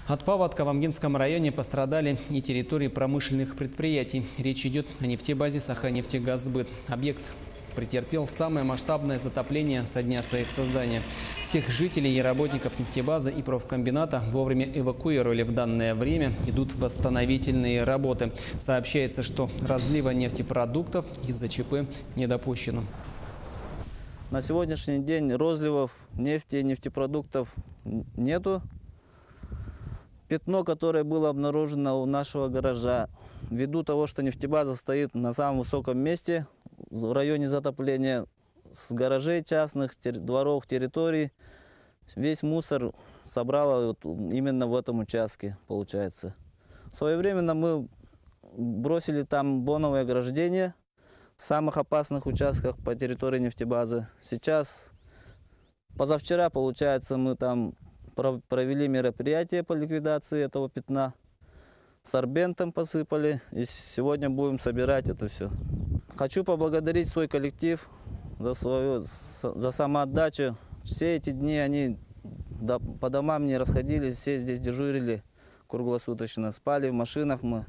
От паводка в Амгинском районе пострадали и территории промышленных предприятий. Речь идет о нефтебазе «Саханефтегазсбыт». Объект претерпел самое масштабное затопление со дня своих создания. Всех жителей и работников нефтебазы и профкомбината вовремя эвакуировали. В данное время идут восстановительные работы. Сообщается, что разлива нефтепродуктов из-за ЧП не допущено. На сегодняшний день розливов нефти и нефтепродуктов нету. Пятно, которое было обнаружено у нашего гаража, ввиду того, что нефтебаза стоит на самом высоком месте в районе затопления, с гаражей частных, дворов, территорий, весь мусор собрало именно в этом участке, получается. Своевременно мы бросили там боновое ограждение в самых опасных участках по территории нефтебазы. Сейчас, позавчера, получается, мы там провели мероприятие по ликвидации этого пятна. Сорбентом посыпали. И сегодня будем собирать это все. Хочу поблагодарить свой коллектив за самоотдачу. Все эти дни они по домам не расходились, все здесь дежурили круглосуточно. Спали в машинах мы.